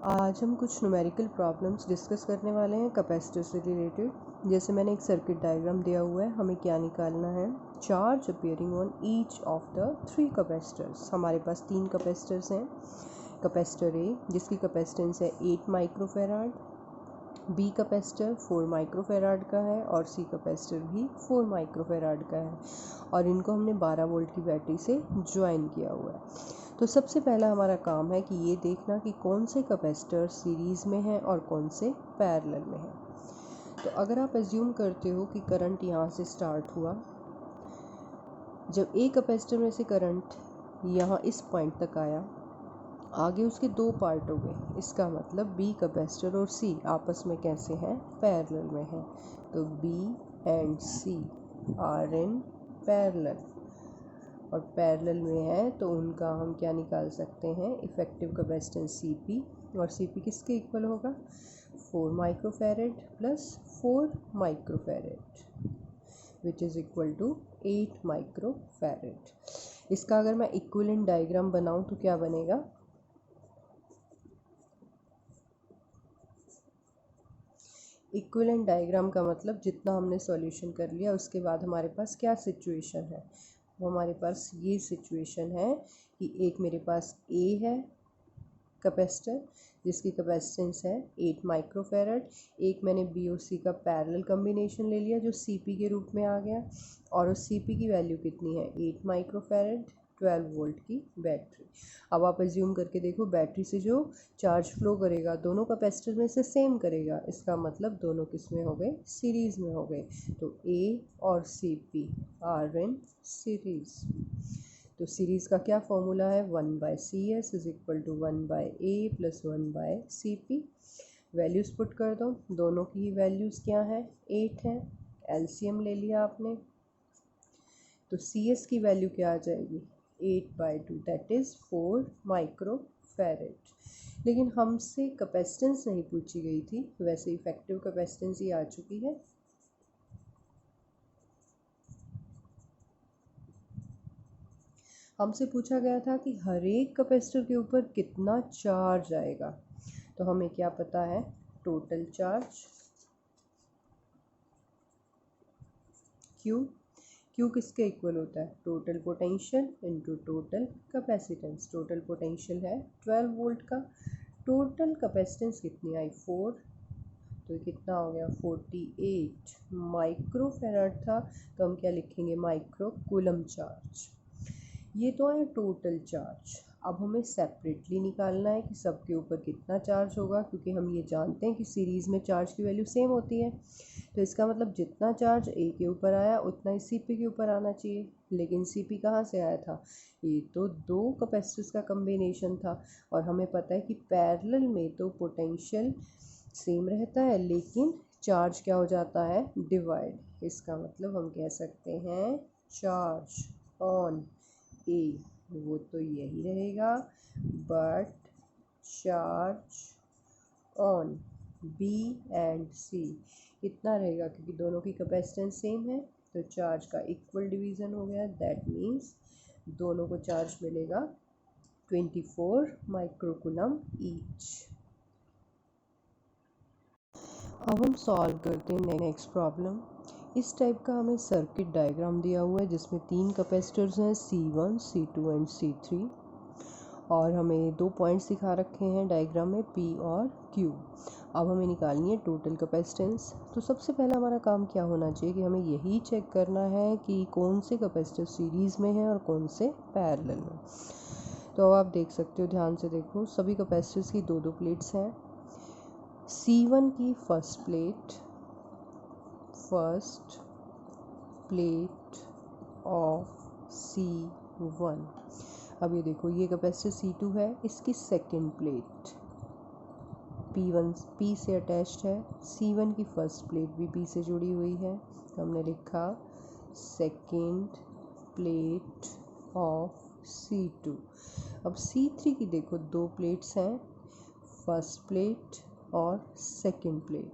आज हम कुछ न्यूमेरिकल प्रॉब्लम्स डिस्कस करने वाले हैं कैपेसिटर से रिलेटेड। जैसे मैंने एक सर्किट डायग्राम दिया हुआ है, हमें क्या निकालना है, charge appearing on each of the 3 capacitors. हमारे पास 3 कैपेसिटर्स हैं। कैपेसिटर ए जिसकी कैपेसिटेंस है 8 माइक्रोफेराड, बी कैपेसिटर 4 माइक्रोफेराड का है और सी कैपेसिटर भी 4 माइक्रोफेराड का है और इनको हमने 12 वोल्ट की बैटरी से ज्वाइन किया हुआ है। तो सबसे पहला हमारा काम है कि ये देखना कि कौन से कैपेसिटर सीरीज़ में हैं और कौन से पैरेलल में हैं। तो अगर आप एज्यूम करते हो कि करंट यहाँ से स्टार्ट हुआ, जब एक कैपेसिटर में से करंट यहाँ इस पॉइंट तक आया, आगे उसके 2 पार्ट हो गए, इसका मतलब बी कैपेसिटर और सी आपस में कैसे हैं, पैरेलल में हैं। तो B and C are in parallel और पैरेलल में है तो उनका हम क्या निकाल सकते हैं, इफेक्टिव कैपेसिटेंस Cp। और Cp किसके इक्वल होगा, 4 microfarad plus 4 microfarad which is equal to 8 microfarad. इसका अगर मैं इक्विवेलेंट डायग्राम बनाऊं तो क्या बनेगा, इक्विवेलेंट डायग्राम का मतलब जितना हमने सॉल्यूशन कर लिया उसके बाद हमारे पास क्या सिचुएशन है। वो हमारे पास ये सिचुएशन है कि एक मेरे पास ए है कैपेसिटर जिसकी कैपेसिटेंस है 8 माइक्रोफैरड, एक मैंने बी और सी का पैरेलल कॉम्बिनेशन ले लिया जो सीपी के रूप में आ गया और उस सीपी की वैल्यू कितनी है, 8 माइक्रोफैरड, 12 वोल्ट की बैटरी। अब आप एज्यूम करके देखो, बैटरी से जो चार्ज फ्लो करेगा दोनों कैपेसिटर में से सेम करेगा, इसका मतलब दोनों किस में हो गए, सीरीज़ में हो गए। तो ए और C P are in series. तो सीरीज़ का क्या फॉर्मूला है, 1/CS is equal to 1/A plus 1/CP। Values put कर दो, दोनों की ही वैल्यूज़ क्या है, 8 है, एलसीएम ले लिया आपने। तो CS की वैल्यू क्या आ जाएगी, 8/2 दैट इज़ 4 माइक्रोफैरेड। लेकिन हमसे कैपेसिटेंस नहीं पूछी गई थी, वैसे इफेक्टिव कैपेसिटेंस ही आ चुकी है। हमसे पूछा गया था कि हर एक कैपेसिटर के ऊपर कितना चार्ज आएगा। तो हमें क्या पता है, टोटल चार्ज Q किसके इक्वल होता है, total potential into total capacitance. Total potential है 12 वोल्ट का, टोटल कैपेसिटेंस कितनी आई 4, तो कितना हो गया 48 माइक्रोफैराड था। तो हम क्या लिखेंगे, माइक्रो कूलम चार्ज। ये तो है टोटल चार्ज। अब हमें सेपरेटली निकालना है कि सबके ऊपर कितना चार्ज होगा, क्योंकि हम ये जानते हैं कि सीरीज़ में चार्ज की वैल्यू सेम होती है। तो इसका मतलब जितना चार्ज ए के ऊपर आया उतना ही सीपी के ऊपर आना चाहिए। लेकिन सीपी कहाँ से आया था, ये तो 2 कैपेसिटर्स का कम्बिनेशन था और हमें पता है कि पैरेलल में तो पोटेंशियल सेम रहता है लेकिन चार्ज क्या हो जाता है, डिवाइड। इसका मतलब हम कह सकते हैं चार्ज ऑन ए वो तो यही रहेगा, but charge on B and C कितना रहेगा, क्योंकि दोनों की कैपेसिटेंस सेम है तो चार्ज का इक्वल डिवीज़न हो गया। दैट मीन्स दोनों को चार्ज मिलेगा 24 माइक्रोकूलम ईच। अब हम सॉल्व करते हैं नेक्स्ट प्रॉब्लम। इस टाइप का हमें सर्किट डायग्राम दिया हुआ है जिसमें 3 कैपेसिटर्स हैं, C1, C2 एंड C3 और हमें 2 पॉइंट्स दिखा रखे हैं डायग्राम में, P और Q। अब हमें निकालनी है टोटल कैपेसिटेंस। तो सबसे पहला हमारा काम क्या होना चाहिए कि हमें यही चेक करना है कि कौन से कैपेसिटर सीरीज़ में है और कौन से पैरेलल में। तो अब आप देख सकते हो, ध्यान से देखो, सभी कैपेसिटर्स की 2-2 प्लेट्स हैं। C1 की फर्स्ट प्लेट ऑफ C1। अब ये देखो, ये कैपेसिटर C2 है, इसकी सेकंड प्लेट P से अटैच्ड है, C1 की फर्स्ट प्लेट भी P से जुड़ी हुई है, तो हमने लिखा सेकंड प्लेट ऑफ C2। अब C3 की देखो 2 प्लेट्स हैं, फर्स्ट प्लेट और सेकंड प्लेट।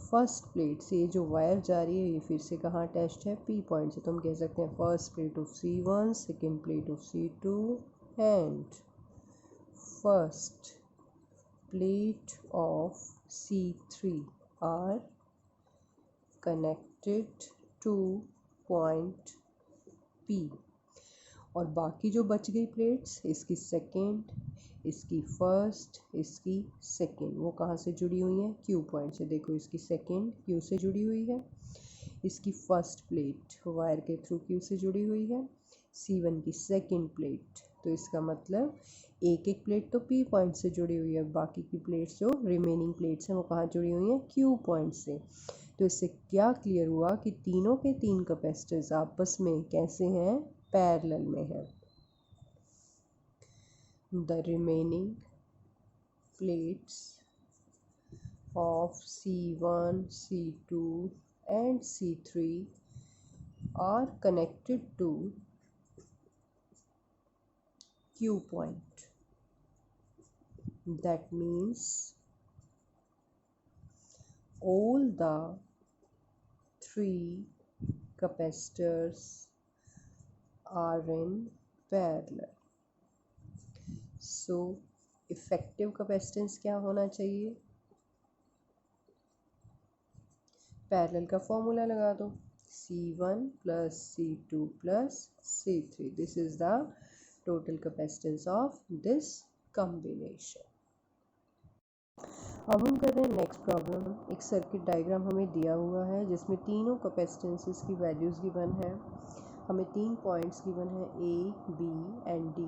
फर्स्ट प्लेट से ये जो वायर जा रही है ये फिर से कहाँ अटैच्ड है, P पॉइंट से, तो हम कह सकते हैं first plate of C1, second plate of C2 and first plate of C3 are connected to point P। और बाकी जो बच गई प्लेट्स, इसकी सेकेंड, इसकी फर्स्ट, इसकी सेकेंड, वो कहाँ से जुड़ी हुई हैं? क्यू पॉइंट से। देखो इसकी सेकेंड क्यू से जुड़ी हुई है, इसकी फर्स्ट प्लेट वायर के थ्रू क्यू से जुड़ी हुई है, C1 की सेकेंड प्लेट, तो इसका मतलब एक एक प्लेट तो P पॉइंट से जुड़ी हुई है, बाकी की प्लेट्स जो रिमेनिंग प्लेट्स हैं वो कहाँ जुड़ी हुई हैं? Q पॉइंट से। तो इससे क्या क्लियर हुआ कि तीनों के तीन कैपेसिटर्स आपस में कैसे हैं? पैरेलल में है। The remaining plates of C1, C2 and C3 are connected to Q point. That means all the three capacitors are in parallel. So effective capacitance क्या होना चाहिए? पैरेलल का फॉर्मूला लगा दो, C1 plus C2 plus C3, this is the total capacitance of this combination. अब हम कर रहे हैं नेक्स्ट प्रॉब्लम। एक सर्किट डायग्राम हमें दिया हुआ है जिसमें तीनों कैपेसिटेंसेस की वैल्यूज़ गिवन है। हमें तीन पॉइंट्स गिवन है A, B and D।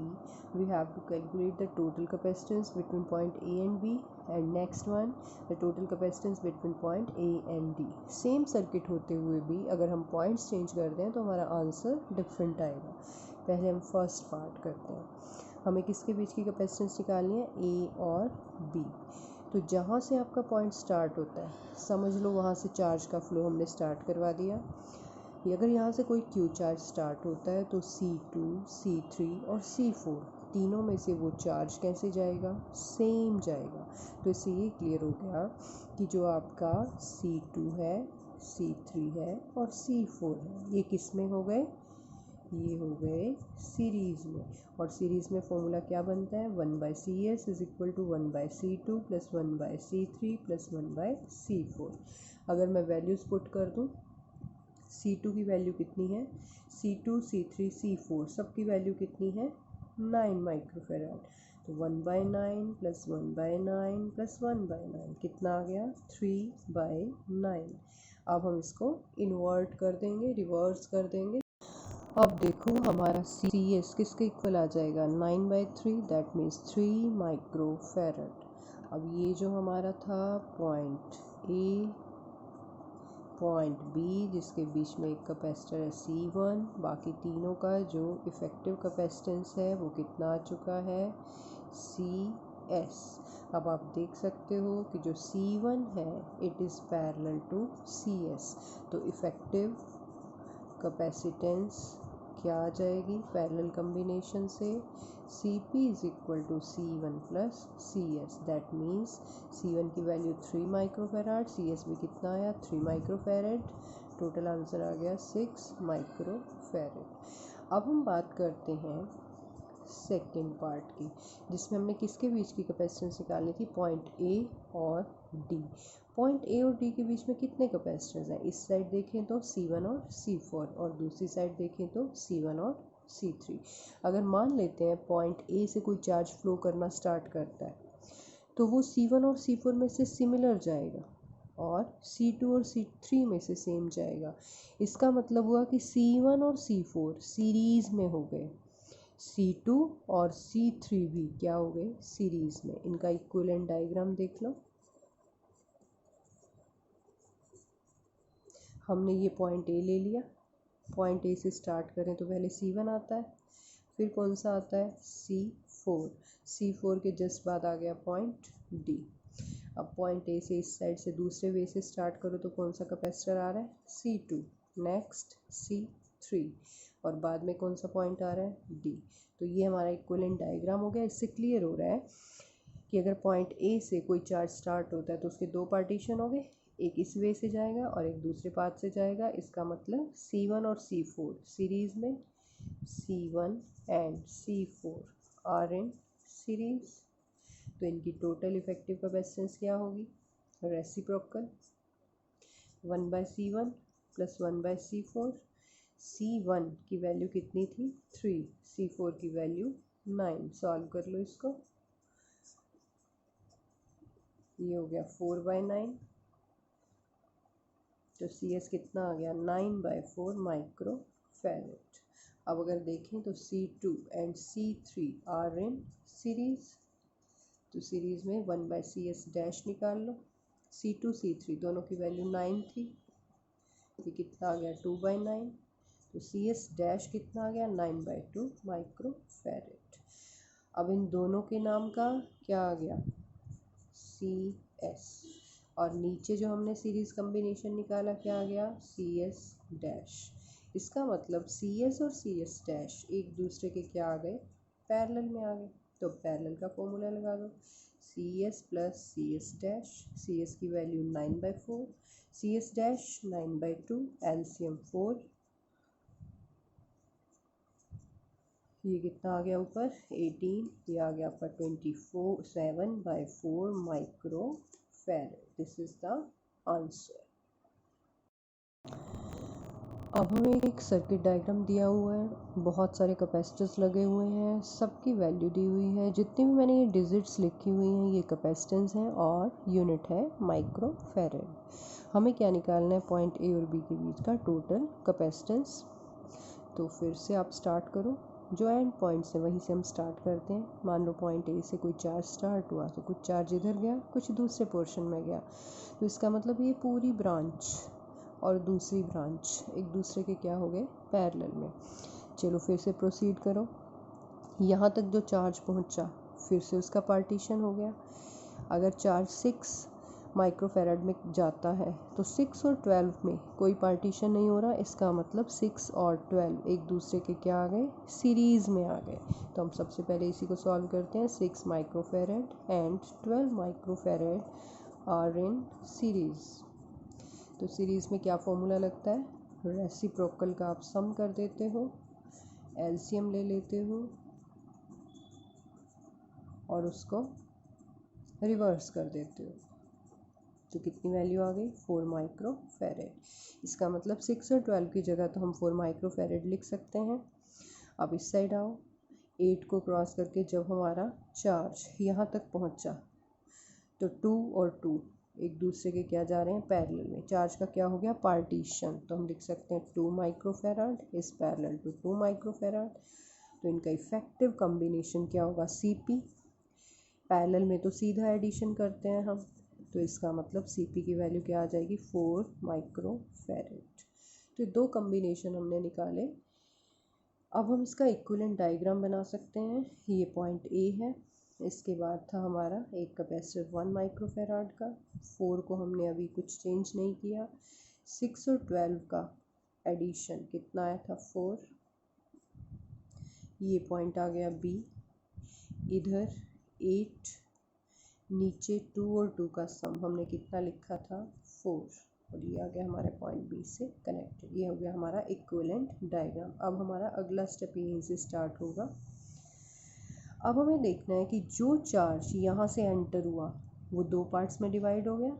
We have to calculate the total capacitance between point A and B and next one the total capacitance between point A and D। Same circuit होते हुए भी अगर हम points change कर दें तो हमारा answer different आएगा। पहले हम फर्स्ट पार्ट करते हैं। हमें किसके बीच की कैपेसिटेंस निकालनी है? A और B। तो जहाँ से आपका पॉइंट स्टार्ट होता है समझ लो वहाँ से चार्ज का फ्लो हमने स्टार्ट करवा दिया। अगर यहाँ से कोई क्यू चार्ज स्टार्ट होता है तो C2, C3 और C4 तीनों में से वो चार्ज कैसे जाएगा? सेम जाएगा। तो इससे ये क्लियर हो गया कि जो आपका C2 है, C3 है और C4 है, ये किस में हो गए? ये हो गए सीरीज़ में। और सीरीज़ में फॉर्मूला क्या बनता है? 1/CS is equal to 1/C2 plus 1/C3 plus 1/C4। अगर मैं वैल्यूज़ पुट कर दूँ, C2 की वैल्यू कितनी है? C2, C3, C4 सब की वैल्यू कितनी है? 9 माइक्रोफेराड। तो 1/9 प्लस 1/9 प्लस 1/9 कितना आ गया? 3/9। अब हम इसको इन्वर्ट कर देंगे, रिवर्स कर देंगे। अब देखो हमारा CS किसके इक्वल आ जाएगा? 9/3, दैट मीन्स 3 माइक्रोफेराड। अब ये जो हमारा था पॉइंट A, पॉइंट B जिसके बीच में एक कैपेसिटर है C1, बाकी तीनों का जो इफ़ेक्टिव कैपेसिटेंस है वो कितना आ चुका है? CS। अब आप देख सकते हो कि जो C1 है it is parallel to CS, तो इफ़ेक्टिव कैपेसिटेंस क्या आ जाएगी पैरेलल कॉम्बिनेशन से? Cp is equal to C1 plus CS, that means C1 की वैल्यू 3 माइक्रोफेराड, CS भी कितना आया? 3 माइक्रोफेराड। टोटल आंसर आ गया 6 माइक्रोफेराड। अब हम बात करते हैं सेकेंड पार्ट की, जिसमें हमने किसके बीच की कैपेसिटेंस निकालनी थी? पॉइंट A और D। पॉइंट A और D के बीच में कितने कैपेसिटर्स हैं? इस साइड देखें तो C1 और C4 और दूसरी साइड देखें तो C1 और C3। अगर मान लेते हैं पॉइंट A से कोई चार्ज फ्लो करना स्टार्ट करता है तो वो C1 और C4 में से सिमिलर जाएगा और C2 और C3 में से सेम जाएगा। इसका मतलब हुआ कि C1 और C4 सीरीज़ में हो गए, C2 और C3 भी क्या हो गए? सीरीज़ में। इनका इक्विवेलेंट डायग्राम देख लो। हमने ये पॉइंट A ले लिया, पॉइंट A से स्टार्ट करें तो पहले C1 आता है, फिर कौन सा आता है? C4। C4 के जस्ट बाद आ गया पॉइंट D। अब पॉइंट A से इस साइड से दूसरे वे से स्टार्ट करो तो कौन सा कैपेसिटर आ रहा है? C2, नेक्स्ट C3 और बाद में कौन सा पॉइंट आ रहा है? D। तो ये हमारा इक्विवेलेंट डायग्राम हो गया। इससे क्लियर हो रहा है कि अगर पॉइंट A से कोई चार्ज स्टार्ट होता है तो उसके दो पार्टीशन हो गए, एक इस वे से जाएगा और एक दूसरे पाथ से जाएगा। इसका मतलब C1 और C4 सीरीज़ में, C1 and C4 are in series. तो इनकी टोटल इफेक्टिव कैपेसिटेंस क्या होगी, reciprocal 1/C1 plus 1/C4। C1 की वैल्यू कितनी थी 3, C4 की वैल्यू 9। सॉल्व कर लो इसको, ये हो गया 4/9, तो CS कितना आ गया 9/4 माइक्रो फैरेड। अब अगर देखें तो C2 and C3 are in series, तो सीरीज में 1/CS डैश निकाल लो। C2 C3 दोनों की वैल्यू 9 थी, ये कितना आ गया 2/9, तो CS डैश कितना आ गया 9/2 माइक्रो फैरेड। अब इन दोनों के नाम का क्या आ गया CS, और नीचे जो हमने सीरीज कम्बिनेशन निकाला क्या आ गया CS डैश। इसका मतलब CS और CS डैश एक दूसरे के क्या आ गए, पैरेलल में आ गए। तो पैरेलल का फॉर्मूला लगा दो, CS plus CS dash, CS की वैल्यू 9/4, CS डैश 9/2, एलसीएम 4, ये कितना आ गया ऊपर 18, ये आ गया आपका 7/4 micro farad. This is the answer. अब हमें एक सर्किट डायग्राम दिया हुआ है, बहुत सारे कैपेसिटर्स लगे हुए हैं, सबकी वैल्यू दी हुई है। जितनी भी मैंने ये डिजिट्स लिखी हुई हैं ये कैपेसिटेंस हैं और यूनिट है माइक्रो फैरेड। हमें क्या निकालना है, पॉइंट ए और बी के बीच का टोटल कैपेसिटेंस। तो फिर से आप स्टार्ट करो, जो एंड पॉइंट्स है वहीं से हम स्टार्ट करते हैं। मान लो पॉइंट ए से कोई चार्ज स्टार्ट हुआ, तो कुछ चार्ज इधर गया, कुछ दूसरे पोर्शन में गया, तो इसका मतलब ये पूरी ब्रांच और दूसरी ब्रांच एक दूसरे के क्या हो गए, पैरेलल में। चलो फिर से प्रोसीड करो, यहाँ तक जो चार्ज पहुँचा फिर से उसका पार्टीशन हो गया। अगर चार्ज 6 माइक्रोफैराड में जाता है तो 6 और 12 में कोई पार्टीशन नहीं हो रहा, इसका मतलब 6 और 12 एक दूसरे के क्या आ गए, सीरीज़ में आ गए। तो हम सबसे पहले इसी को सॉल्व करते हैं। 6 microfarad and 12 microfarad are in series. तो सीरीज़ में क्या फॉर्मूला लगता है, रेसिप्रोकल का आप सम कर देते हो, एलसीएम ले लेते हो और उसको रिवर्स कर देते हो, तो कितनी वैल्यू आ गई 4 माइक्रो फैरेड। इसका मतलब 6 और 12 की जगह तो हम 4 माइक्रो फैरेड लिख सकते हैं। अब इस साइड आओ, 8 को क्रॉस करके जब हमारा चार्ज यहाँ तक पहुँचा तो 2 और 2 एक दूसरे के क्या जा रहे हैं, पैरेलल में। चार्ज का क्या हो गया, पार्टीशन, तो हम लिख सकते हैं 2 microfarad is parallel to 2 microfarad. तो इनका इफेक्टिव कॉम्बिनेशन क्या होगा, CP। पैरेलल में तो सीधा एडिशन करते हैं हम, तो इसका मतलब CP की वैल्यू क्या आ जाएगी 4 माइक्रोफैराड। तो दो कॉम्बिनेशन हमने निकाले। अब हम इसका इक्विवेलेंट डायग्राम बना सकते हैं। ये पॉइंट A है, इसके बाद था हमारा एक कैपेसिटर 1 माइक्रोफैराड का, 4 को हमने अभी कुछ चेंज नहीं किया। 6 और 12 का एडिशन कितना आया था 4। ये पॉइंट आ गया B, इधर 8, नीचे 2 और 2 का सम हमने कितना लिखा था 4, और ये आ गया हमारे पॉइंट B से कनेक्टेड। ये हो गया हमारा इक्विवेलेंट डायग्राम। अब हमारा अगला स्टेप यहीं से स्टार्ट होगा। अब हमें देखना है कि जो चार्ज यहाँ से एंटर हुआ वो दो पार्ट्स में डिवाइड हो गया,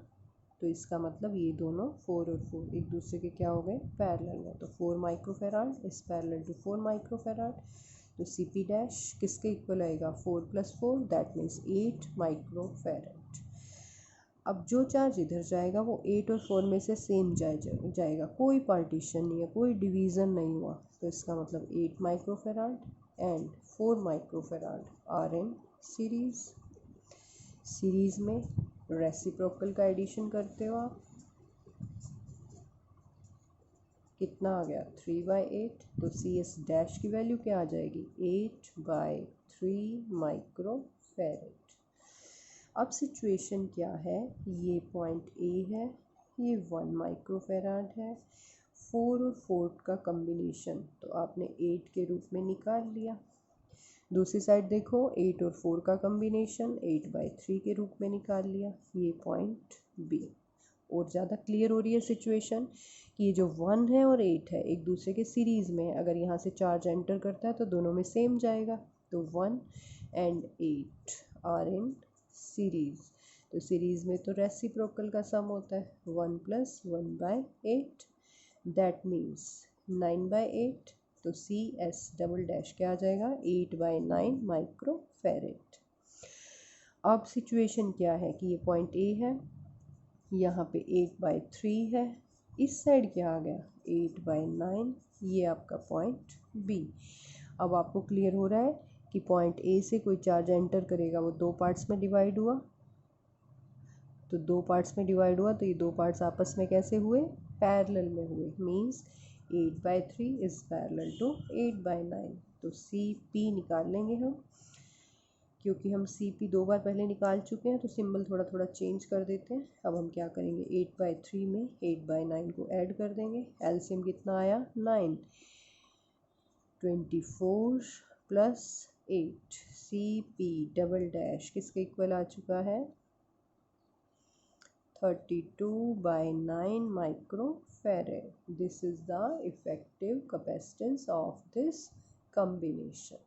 तो इसका मतलब ये दोनों 4 और 4 एक दूसरे के क्या हो गए, पैरेलल में। तो 4 microfarad is parallel to 4 microfarad, तो CP डैश किसके इक्वल आएगा 4 + 4 दैट मीन्स 8 माइक्रोफैराड। अब जो चार्ज इधर जाएगा वो 8 और 4 में से सेम जाएगा, कोई पार्टीशन नहीं है, कोई डिवीज़न नहीं हुआ, तो इसका मतलब 8 microfarad and 4 microfarad are in series. Series में रेसिप्रोकल का एडिशन करते हो आप, कितना आ गया 3/8, तो CS डैश की वैल्यू क्या आ जाएगी 8/3 माइक्रोफैराड। अब सिचुएशन क्या है, ये पॉइंट A है, ये 1 माइक्रोफैराड है, 4 और 4 का कम्बिनेशन तो आपने 8 के रूप में निकाल लिया। दूसरी साइड देखो 8 और 4 का कम्बिनेशन 8/3 के रूप में निकाल लिया। ये पॉइंट B। और ज़्यादा क्लियर हो रही है सिचुएशन कि ये जो 1 है और 8 है एक दूसरे के सीरीज़ में है, अगर यहाँ से चार्ज एंटर करता है तो दोनों में सेम जाएगा, तो 1 and 8 आर इन सीरीज़, तो सीरीज़ में तो रेसिप्रोकल का सम होता है 1 + 1/8, दैट मीन्स 9/8, तो CS डबल डैश क्या आ जाएगा 8/9 माइक्रोफैरेड। अब सिचुएशन क्या है कि ये पॉइंट ए है, यहाँ पे 8/3 है, इस साइड क्या आ गया 8/9, ये आपका पॉइंट बी। अब आपको क्लियर हो रहा है कि पॉइंट ए से कोई चार्ज एंटर करेगा वो दो पार्ट्स में डिवाइड हुआ, तो दो पार्ट्स में डिवाइड हुआ तो ये दो पार्ट्स आपस में कैसे हुए, पैरेलल में हुए, मींस 8/3 इज़ पैरेलल टू 8/9, तो सी पी निकाल लेंगे हम। क्योंकि हम सी पी दो बार पहले निकाल चुके हैं तो सिंबल थोड़ा थोड़ा चेंज कर देते हैं। अब हम क्या करेंगे 8/3 में 8/9 को ऐड कर देंगे, एलसीएम कितना आया 9, 24 + 8, सी पी डबल डैश किसके इक्वल आ चुका है 32/9 microfarad. This is the effective capacitance of this combination.